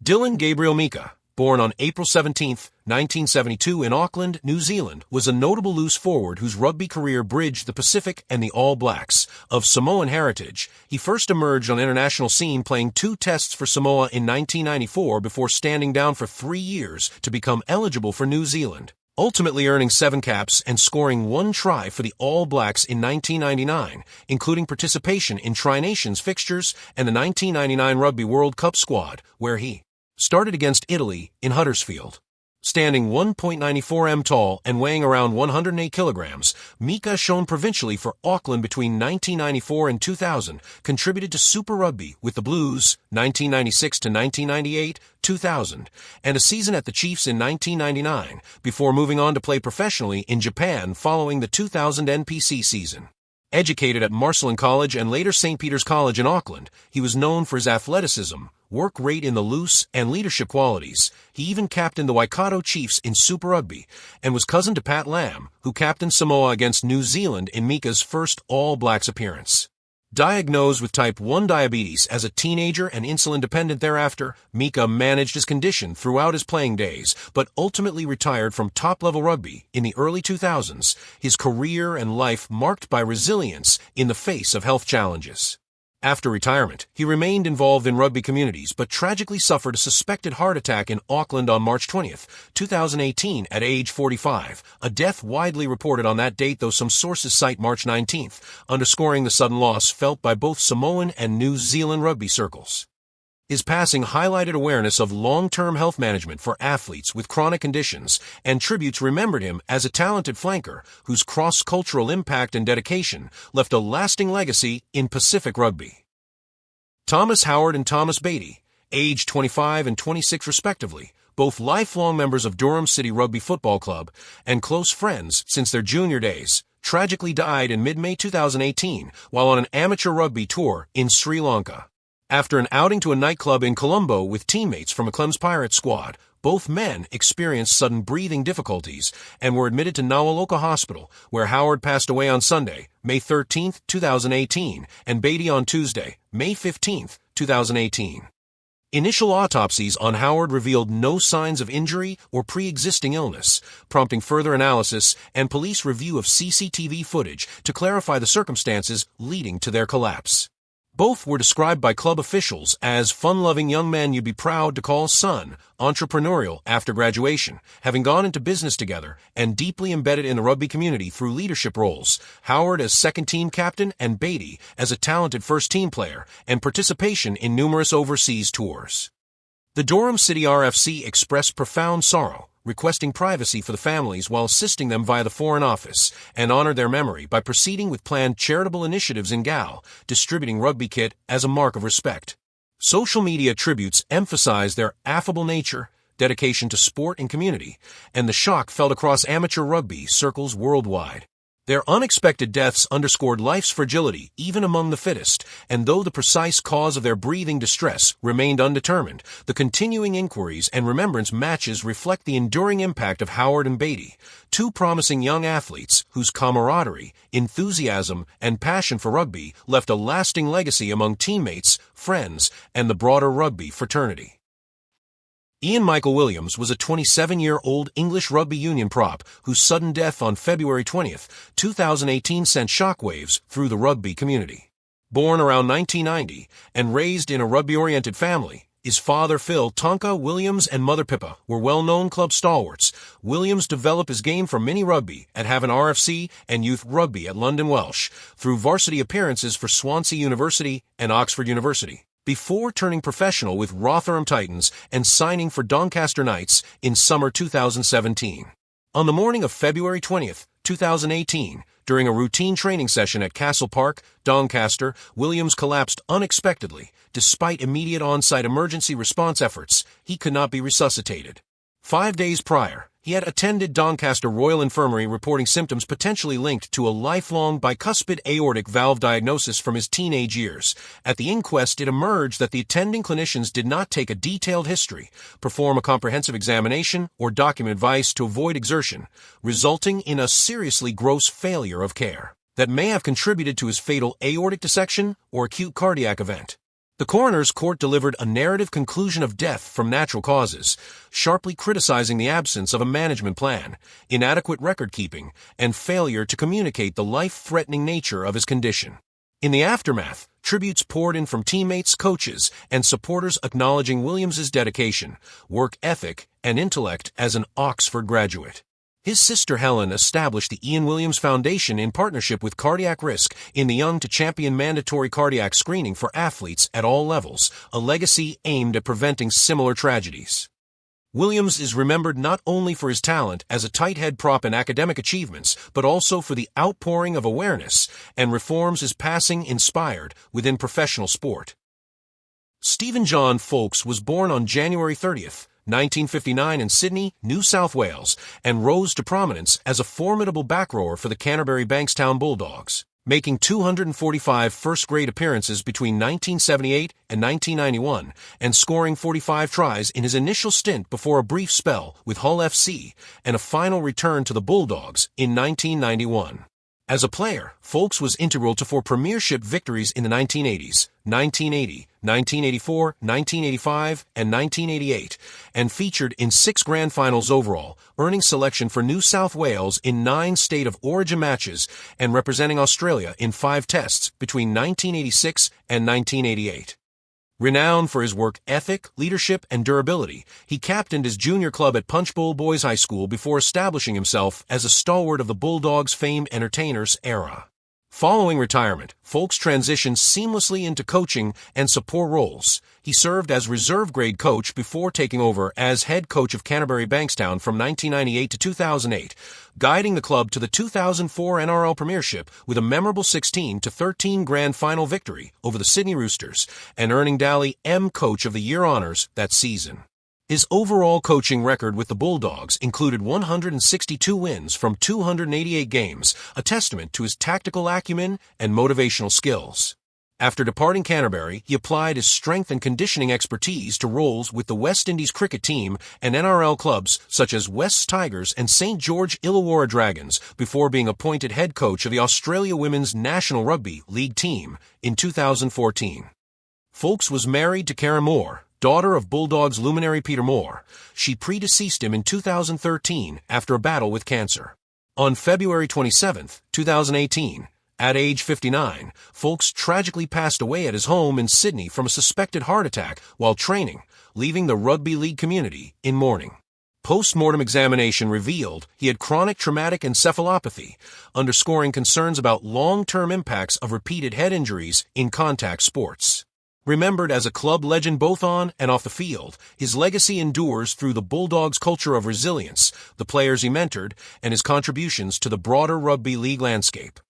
Dylan Gabriel Mika, born on April 17, 1972 in Auckland, New Zealand, was a notable loose forward whose rugby career bridged the Pacific and the All Blacks. Of Samoan heritage, he first emerged on the international scene playing 2 tests for Samoa in 1994 before standing down for 3 years to become eligible for New Zealand, ultimately earning 7 caps and scoring 1 try for the All Blacks in 1999, including participation in Tri-Nations fixtures and the 1999 Rugby World Cup squad, where he started against Italy in Huddersfield. Standing 1.94 m tall and weighing around 108 kilograms, Mika shone provincially for Auckland between 1994 and 2000, contributed to Super Rugby with the Blues 1996 to 1998, 2000, and a season at the Chiefs in 1999, before moving on to play professionally in Japan following the 2000 NPC season. Educated at Marcelin College and later St. Peter's College in Auckland, he was known for his athleticism, work rate in the loose, and leadership qualities. He even captained the Waikato Chiefs in Super Rugby and was cousin to Pat Lam, who captained Samoa against New Zealand in Mika's first All Blacks appearance. Diagnosed with type 1 diabetes as a teenager and insulin-dependent thereafter, Mika managed his condition throughout his playing days, but ultimately retired from top-level rugby in the early 2000s, his career and life marked by resilience in the face of health challenges. After retirement, he remained involved in rugby communities but tragically suffered a suspected heart attack in Auckland on March 20, 2018 at age 45, a death widely reported on that date though some sources cite March 19, underscoring the sudden loss felt by both Samoan and New Zealand rugby circles. His passing highlighted awareness of long-term health management for athletes with chronic conditions, and tributes remembered him as a talented flanker whose cross-cultural impact and dedication left a lasting legacy in Pacific rugby. Howard and Thomas Baty, aged 25 and 26 respectively, both lifelong members of Durham City Rugby Football Club and close friends since their junior days, tragically died in mid-May 2018 while on an amateur rugby tour in Sri Lanka. After an outing to a nightclub in Colombo with teammates from a Clems Pirates squad, both men experienced sudden breathing difficulties and were admitted to Nawaloka Hospital, where Howard passed away on Sunday, May 13, 2018, and Batty on Tuesday, May 15, 2018. Initial autopsies on Howard revealed no signs of injury or pre-existing illness, prompting further analysis and police review of CCTV footage to clarify the circumstances leading to their collapse. Both were described by club officials as fun-loving young men you'd be proud to call son, entrepreneurial after graduation, having gone into business together, and deeply embedded in the rugby community through leadership roles, Howard as second-team captain and Batty as a talented first-team player, and participation in numerous overseas tours. The Durham City RFC expressed profound sorrow, requesting privacy for the families while assisting them via the Foreign Office, and honored their memory by proceeding with planned charitable initiatives in Gal, distributing rugby kit as a mark of respect. Social media tributes emphasized their affable nature, dedication to sport and community, and the shock felt across amateur rugby circles worldwide. Their unexpected deaths underscored life's fragility even among the fittest, and though the precise cause of their breathing distress remained undetermined, the continuing inquiries and remembrance matches reflect the enduring impact of Howard and Baty, 2 promising young athletes whose camaraderie, enthusiasm, and passion for rugby left a lasting legacy among teammates, friends, and the broader rugby fraternity. Ian Michael Williams was a 27-year-old English rugby union prop whose sudden death on February 20, 2018 sent shockwaves through the rugby community. Born around 1990 and raised in a rugby-oriented family, his father Phil Tonka Williams and mother Pippa were well-known club stalwarts. Williams developed his game from mini rugby at Havant RFC and youth rugby at London Welsh through varsity appearances for Swansea University and Oxford University, before turning professional with Rotherham Titans and signing for Doncaster Knights in summer 2017. On the morning of February 20, 2018, during a routine training session at Castle Park, Doncaster, Williams collapsed unexpectedly. Despite immediate on-site emergency response efforts, he could not be resuscitated. 5 days prior, he had attended Doncaster Royal Infirmary reporting symptoms potentially linked to a lifelong bicuspid aortic valve diagnosis from his teenage years. At the inquest, it emerged that the attending clinicians did not take a detailed history, perform a comprehensive examination, or document advice to avoid exertion, resulting in a seriously gross failure of care that may have contributed to his fatal aortic dissection or acute cardiac event. The coroner's court delivered a narrative conclusion of death from natural causes, sharply criticizing the absence of a management plan, inadequate record-keeping, and failure to communicate the life-threatening nature of his condition. In the aftermath, tributes poured in from teammates, coaches, and supporters acknowledging Williams's dedication, work ethic, and intellect as an Oxford graduate. His sister Helen established the Ian Williams Foundation in partnership with Cardiac Risk in the Young to champion mandatory cardiac screening for athletes at all levels, a legacy aimed at preventing similar tragedies. Williams is remembered not only for his talent as a tight head prop and academic achievements, but also for the outpouring of awareness and reforms his passing inspired within professional sport. Stephen John Folkes was born on January 30th, 1959 in Sydney, New South Wales, and rose to prominence as a formidable backrower for the Canterbury Bankstown Bulldogs, making 245 first-grade appearances between 1978 and 1991 and scoring 45 tries in his initial stint before a brief spell with Hull FC and a final return to the Bulldogs in 1991. As a player, Folkes was integral to 4 premiership victories in the 1980s, 1980, 1984, 1985, and 1988, and featured in 6 grand finals overall, earning selection for New South Wales in 9 State of Origin matches and representing Australia in 5 tests between 1986 and 1988. Renowned for his work ethic, leadership, and durability, he captained his junior club at Punchbowl Boys High School before establishing himself as a stalwart of the Bulldogs' famed entertainers era. Following retirement, Folkes transitioned seamlessly into coaching and support roles. He served as reserve-grade coach before taking over as head coach of Canterbury Bankstown from 1998 to 2008, guiding the club to the 2004 NRL Premiership with a memorable 16-13 grand final victory over the Sydney Roosters and earning Daly M Coach of the Year honours that season. His overall coaching record with the Bulldogs included 162 wins from 288 games, a testament to his tactical acumen and motivational skills. After departing Canterbury, he applied his strength and conditioning expertise to roles with the West Indies cricket team and NRL clubs such as Wests Tigers and St George Illawarra Dragons before being appointed head coach of the Australia Women's National Rugby League team in 2014. Folkes was married to Karen Moore, daughter of Bulldogs luminary Peter Moore. She predeceased him in 2013 after a battle with cancer. On February 27, 2018, at age 59, Folkes tragically passed away at his home in Sydney from a suspected heart attack while training, leaving the rugby league community in mourning. Post-mortem examination revealed he had chronic traumatic encephalopathy, underscoring concerns about long-term impacts of repeated head injuries in contact sports. Remembered as a club legend both on and off the field, his legacy endures through the Bulldogs' culture of resilience, the players he mentored, and his contributions to the broader rugby league landscape.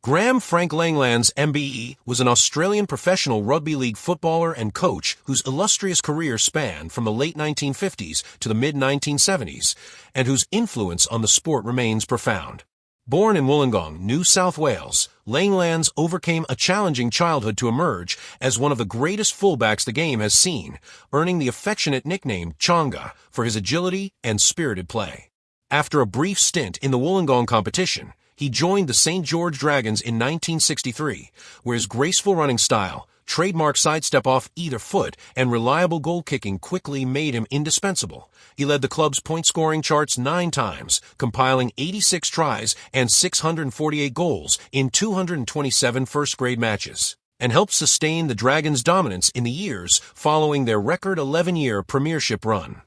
Graham Frank Langlands MBE was an Australian professional rugby league footballer and coach whose illustrious career spanned from the late 1950s to the mid-1970s, and whose influence on the sport remains profound. Born in Wollongong, New South Wales, Langlands overcame a challenging childhood to emerge as one of the greatest fullbacks the game has seen, earning the affectionate nickname Chonga for his agility and spirited play. After a brief stint in the Wollongong competition, he joined the St George Dragons in 1963, where his graceful running style, trademark sidestep off either foot, and reliable goal-kicking quickly made him indispensable. He led the club's point-scoring charts 9 times, compiling 86 tries and 648 goals in 227 first-grade matches, and helped sustain the Dragons' dominance in the years following their record 11-year premiership run.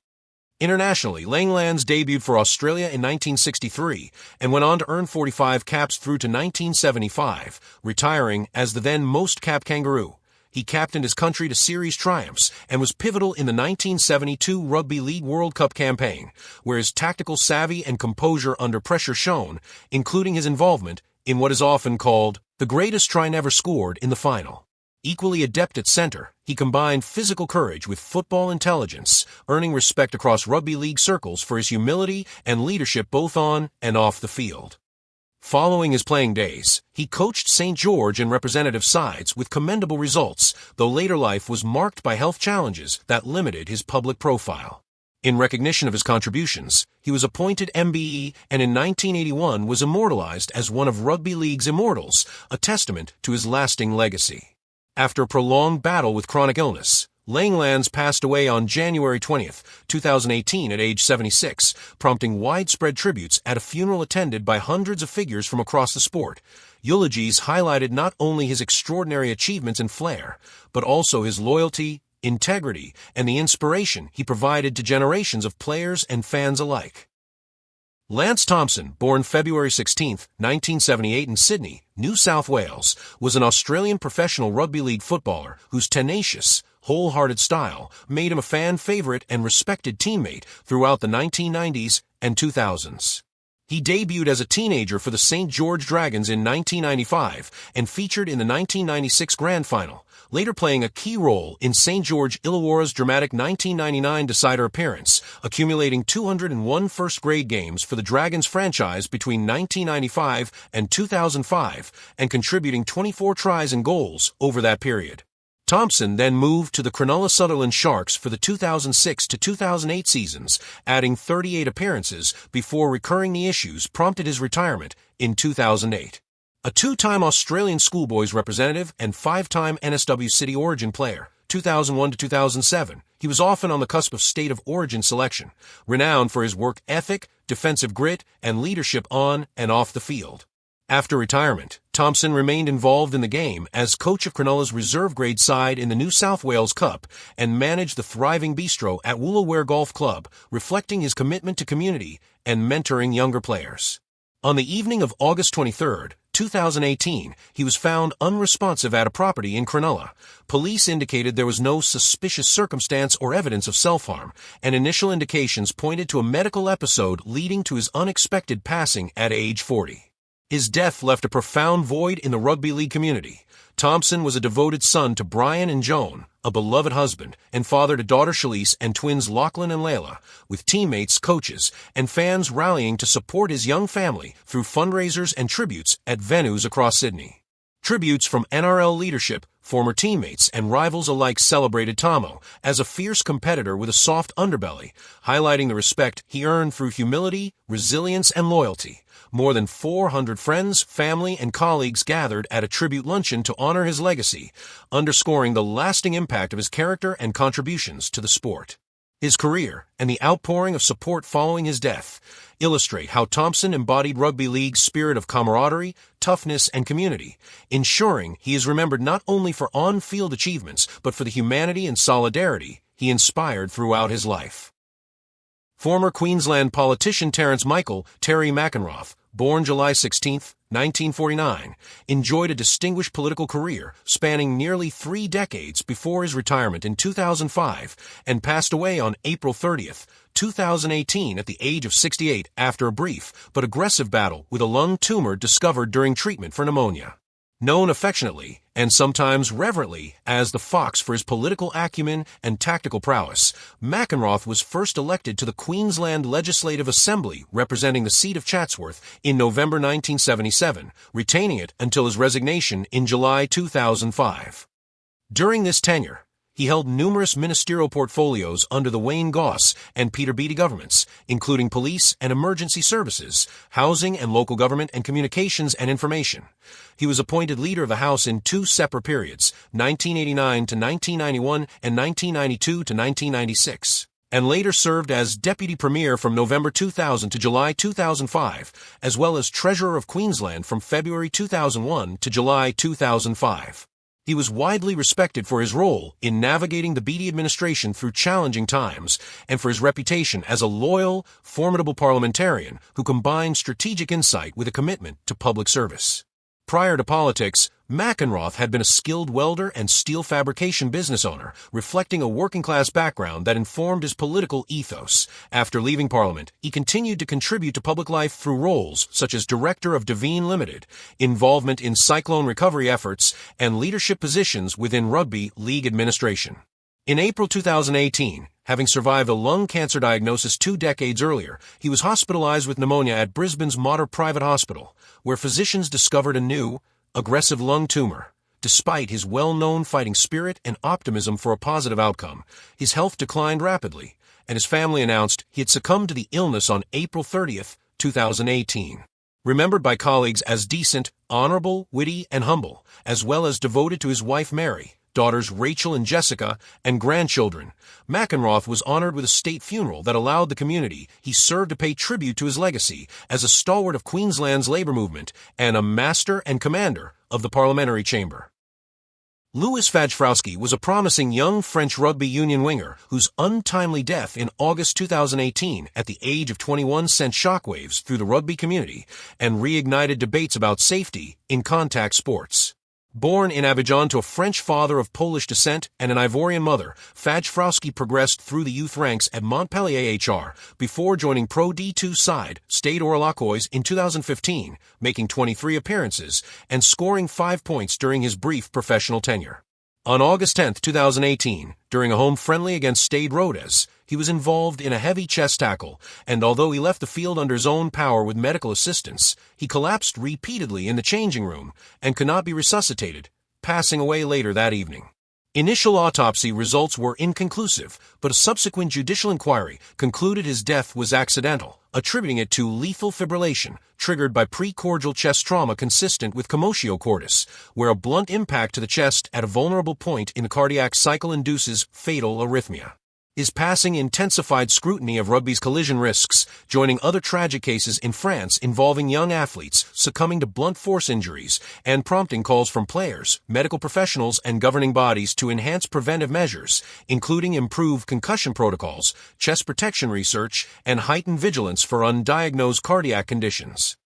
Internationally, Langlands debuted for Australia in 1963 and went on to earn 45 caps through to 1975, retiring as the then most-capped Kangaroo. He captained his country to series triumphs and was pivotal in the 1972 Rugby League World Cup campaign, where his tactical savvy and composure under pressure shone, including his involvement in what is often called the greatest try never scored in the final. Equally adept at center, he combined physical courage with football intelligence, earning respect across rugby league circles for his humility and leadership both on and off the field. Following his playing days, he coached St. George in representative sides with commendable results, though later life was marked by health challenges that limited his public profile. In recognition of his contributions, he was appointed MBE and in 1981 was immortalized as one of Rugby League's immortals, a testament to his lasting legacy. After a prolonged battle with chronic illness, Langlands passed away on January 20, 2018 at age 76, prompting widespread tributes at a funeral attended by hundreds of figures from across the sport. Eulogies highlighted not only his extraordinary achievements and flair, but also his loyalty, integrity, and the inspiration he provided to generations of players and fans alike. Lance Thompson, born February 16, 1978 in Sydney, New South Wales, was an Australian professional rugby league footballer whose tenacious, wholehearted style made him a fan favorite and respected teammate throughout the 1990s and 2000s. He debuted as a teenager for the St. George Dragons in 1995 and featured in the 1996 Grand Final, later playing a key role in St. George Illawarra's dramatic 1999 decider appearance, accumulating 201 first-grade games for the Dragons franchise between 1995 and 2005 and contributing 24 tries and goals over that period. Thompson then moved to the Cronulla-Sutherland Sharks for the 2006 to 2008 seasons, adding 38 appearances before recurring knee issues prompted his retirement in 2008. A two-time Australian schoolboys representative and five-time NSW City Origin player, 2001 to 2007, he was often on the cusp of state of origin selection, renowned for his work ethic, defensive grit, and leadership on and off the field. After retirement, Thompson remained involved in the game as coach of Cronulla's reserve grade side in the New South Wales Cup and managed the thriving bistro at Woolooware Golf Club, reflecting his commitment to community and mentoring younger players. On the evening of August 23, 2018, he was found unresponsive at a property in Cronulla. Police indicated there was no suspicious circumstance or evidence of self-harm, and initial indications pointed to a medical episode leading to his unexpected passing at age 40. His death left a profound void in the rugby league community. Thompson was a devoted son to Brian and Joan, a beloved husband, and father to daughter Shalise and twins Lachlan and Layla, with teammates, coaches, and fans rallying to support his young family through fundraisers and tributes at venues across Sydney. Tributes from NRL leadership, former teammates, and rivals alike celebrated Tomo as a fierce competitor with a soft underbelly, highlighting the respect he earned through humility, resilience, and loyalty. More than 400 friends, family, and colleagues gathered at a tribute luncheon to honor his legacy, underscoring the lasting impact of his character and contributions to the sport. His career, and the outpouring of support following his death, illustrate how Thompson embodied rugby league's spirit of camaraderie, toughness, and community, ensuring he is remembered not only for on-field achievements, but for the humanity and solidarity he inspired throughout his life. Former Queensland politician Terrence Mackenroth, born July 16, 1949, enjoyed a distinguished political career spanning nearly 3 decades before his retirement in 2005 and passed away on April 30, 2018 at the age of 68 after a brief but aggressive battle with a lung tumor discovered during treatment for pneumonia. Known affectionately, and sometimes reverently, as the Fox for his political acumen and tactical prowess, Mackenroth was first elected to the Queensland Legislative Assembly representing the seat of Chatsworth in November 1977, retaining it until his resignation in July 2005. During this tenure, he held numerous ministerial portfolios under the Wayne Goss and Peter Beattie governments, including police and emergency services, housing and local government, and communications and information. He was appointed leader of the House in 2 separate periods, 1989 to 1991 and 1992 to 1996, and later served as Deputy Premier from November 2000 to July 2005, as well as Treasurer of Queensland from February 2001 to July 2005. He was widely respected for his role in navigating the Beattie administration through challenging times and for his reputation as a loyal, formidable parliamentarian who combined strategic insight with a commitment to public service. Prior to politics, Mackenroth had been a skilled welder and steel fabrication business owner, reflecting a working-class background that informed his political ethos. After leaving Parliament, he continued to contribute to public life through roles such as Director of Devine Limited, involvement in cyclone recovery efforts, and leadership positions within rugby league administration. In April 2018, having survived a lung cancer diagnosis 2 decades earlier, he was hospitalized with pneumonia at Brisbane's Mater Private Hospital, where physicians discovered a new, aggressive lung tumor. Despite his well-known fighting spirit and optimism for a positive outcome, his health declined rapidly, and his family announced he had succumbed to the illness on April 30, 2018. Remembered by colleagues as decent, honorable, witty, and humble, as well as devoted to his wife Mary, daughters Rachel and Jessica, and grandchildren, Mackenroth was honored with a state funeral that allowed the community he served to pay tribute to his legacy as a stalwart of Queensland's labour movement and a master and commander of the parliamentary chamber. Louis Fajki was a promising young French rugby union winger whose untimely death in August 2018 at the age of 21 sent shockwaves through the rugby community and reignited debates about safety in contact sports. Born in Abidjan to a French father of Polish descent and an Ivorian mother, Fajki progressed through the youth ranks at Montpellier HR before joining Pro D2 side Stade Orlacois in 2015, making 23 appearances and scoring 5 points during his brief professional tenure. On August 10, 2018, during a home friendly against Stade Rodez, he was involved in a heavy chest tackle, and although he left the field under his own power with medical assistance, he collapsed repeatedly in the changing room and could not be resuscitated, passing away later that evening. Initial autopsy results were inconclusive, but a subsequent judicial inquiry concluded his death was accidental, attributing it to lethal fibrillation triggered by precordial chest trauma consistent with commotio cordis, where a blunt impact to the chest at a vulnerable point in the cardiac cycle induces fatal arrhythmia. His passing intensified scrutiny of rugby's collision risks, joining other tragic cases in France involving young athletes succumbing to blunt force injuries and prompting calls from players, medical professionals, and governing bodies to enhance preventive measures, including improved concussion protocols, chest protection research, and heightened vigilance for undiagnosed cardiac conditions.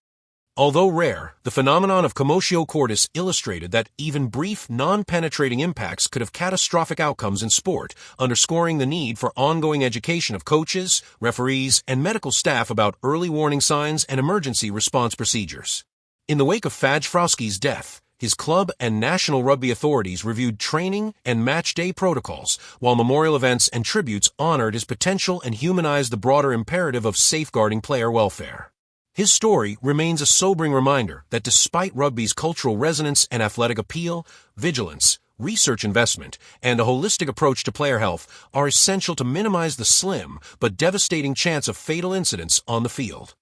Although rare, the phenomenon of commotio cordis illustrated that even brief, non-penetrating impacts could have catastrophic outcomes in sport, underscoring the need for ongoing education of coaches, referees, and medical staff about early warning signs and emergency response procedures. In the wake of Fajki's death, his club and national rugby authorities reviewed training and match day protocols, while memorial events and tributes honored his potential and humanized the broader imperative of safeguarding player welfare. His story remains a sobering reminder that despite rugby's cultural resonance and athletic appeal, vigilance, research investment, and a holistic approach to player health are essential to minimize the slim but devastating chance of fatal incidents on the field.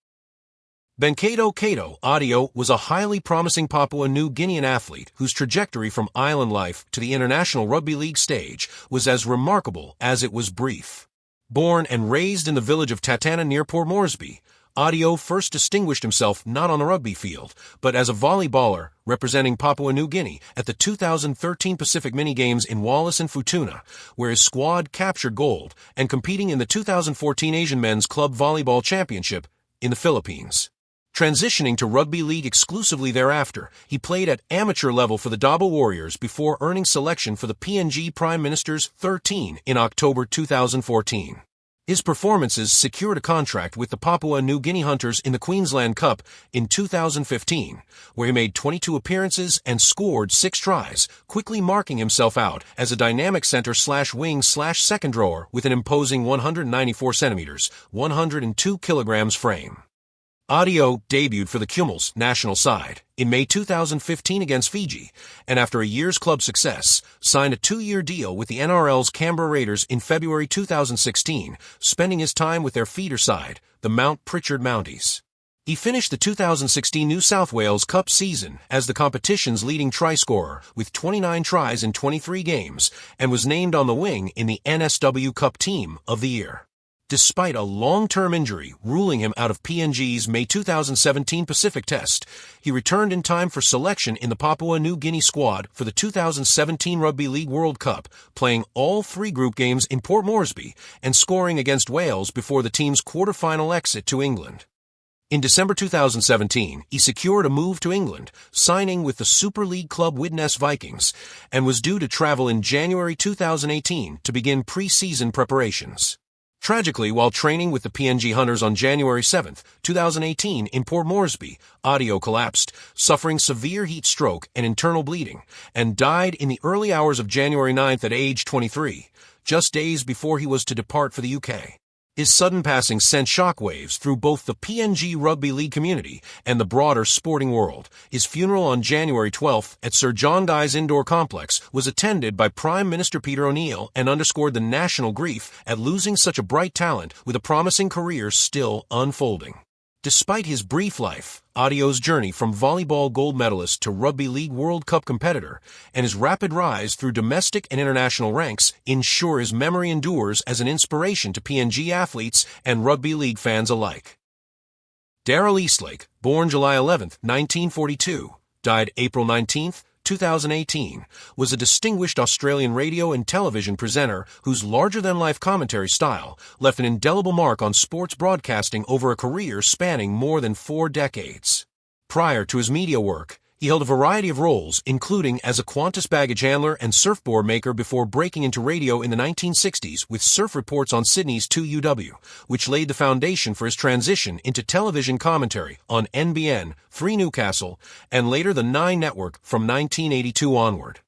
Beno Adio was a highly promising Papua New Guinean athlete whose trajectory from island life to the International Rugby League stage was as remarkable as it was brief. Born and raised in the village of Tatana near Port Moresby, Adio first distinguished himself not on the rugby field, but as a volleyballer representing Papua New Guinea at the 2013 Pacific Mini-Games in Wallis and Futuna, where his squad captured gold, and competing in the 2014 Asian Men's Club Volleyball Championship in the Philippines. Transitioning to rugby league exclusively thereafter, he played at amateur level for the Dabo Warriors before earning selection for the PNG Prime Minister's 13 in October 2014. His performances secured a contract with the Papua New Guinea Hunters in the Queensland Cup in 2015, where he made 22 appearances and scored 6 tries, quickly marking himself out as a dynamic center/wing/second rower with an imposing 194 centimeters, 102 kilograms frame. Adio debuted for the Cumul's national side in May 2015 against Fiji, and after a year's club success, signed a 2-year deal with the NRL's Canberra Raiders in February 2016, spending his time with their feeder side, the Mount Pritchard Mounties. He finished the 2016 New South Wales Cup season as the competition's leading try scorer with 29 tries in 23 games, and was named on the wing in the NSW Cup Team of the Year. Despite a long-term injury ruling him out of PNG's May 2017 Pacific Test, he returned in time for selection in the Papua New Guinea squad for the 2017 Rugby League World Cup, playing all 3 group games in Port Moresby and scoring against Wales before the team's quarter-final exit to England. In December 2017, he secured a move to England, signing with the Super League club Widnes Vikings, and was due to travel in January 2018 to begin pre-season preparations. Tragically, while training with the PNG Hunters on January 7, 2018 in Port Moresby, Adio collapsed, suffering severe heat stroke and internal bleeding, and died in the early hours of January 9 at age 23, just days before he was to depart for the UK. His sudden passing sent shockwaves through both the PNG Rugby League community and the broader sporting world. His funeral on January 12 at Sir John Guy's Indoor Complex was attended by Prime Minister Peter O'Neill and underscored the national grief at losing such a bright talent with a promising career still unfolding. Despite his brief life, Adio's journey from volleyball gold medalist to Rugby League World Cup competitor and his rapid rise through domestic and international ranks ensure his memory endures as an inspiration to PNG athletes and Rugby League fans alike. Daryl Eastlake, born July 11, 1942, died April 19, 2018, was a distinguished Australian radio and television presenter whose larger-than-life commentary style left an indelible mark on sports broadcasting over a career spanning more than 4 decades. Prior to his media work, he held a variety of roles, including as a Qantas baggage handler and surfboard maker before breaking into radio in the 1960s with surf reports on Sydney's 2UW, which laid the foundation for his transition into television commentary on NBN, 3 Newcastle, and later the 9 Network from 1982 onward.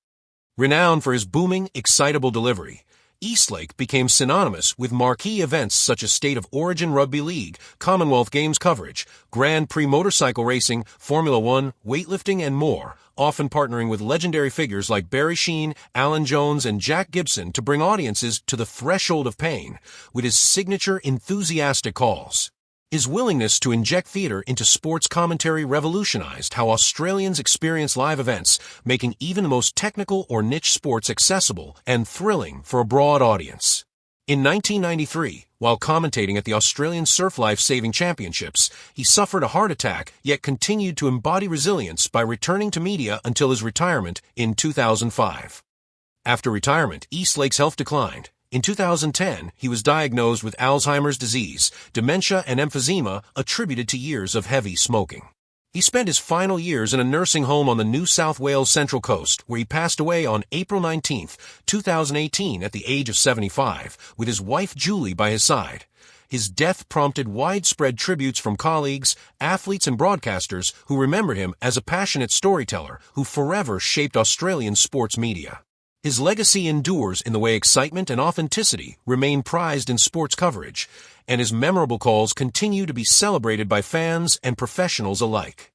Renowned for his booming, excitable delivery, Eastlake became synonymous with marquee events such as State of Origin Rugby League, Commonwealth Games coverage, Grand Prix motorcycle racing, Formula One, weightlifting, and more, often partnering with legendary figures like Barry Sheen, Alan Jones, and Jack Gibson to bring audiences to the threshold of pain with his signature enthusiastic calls. His willingness to inject theater into sports commentary revolutionized how Australians experience live events, making even the most technical or niche sports accessible and thrilling for a broad audience. In 1993, while commentating at the Australian Surf Life Saving Championships, he suffered a heart attack yet continued to embody resilience by returning to media until his retirement in 2005. After retirement, Eastlake's health declined. In 2010, he was diagnosed with Alzheimer's disease, dementia, and emphysema attributed to years of heavy smoking. He spent his final years in a nursing home on the New South Wales Central Coast, where he passed away on April 19, 2018, at the age of 75, with his wife Julie by his side. His death prompted widespread tributes from colleagues, athletes, and broadcasters who remembered him as a passionate storyteller who forever shaped Australian sports media. His legacy endures in the way excitement and authenticity remain prized in sports coverage, and his memorable calls continue to be celebrated by fans and professionals alike.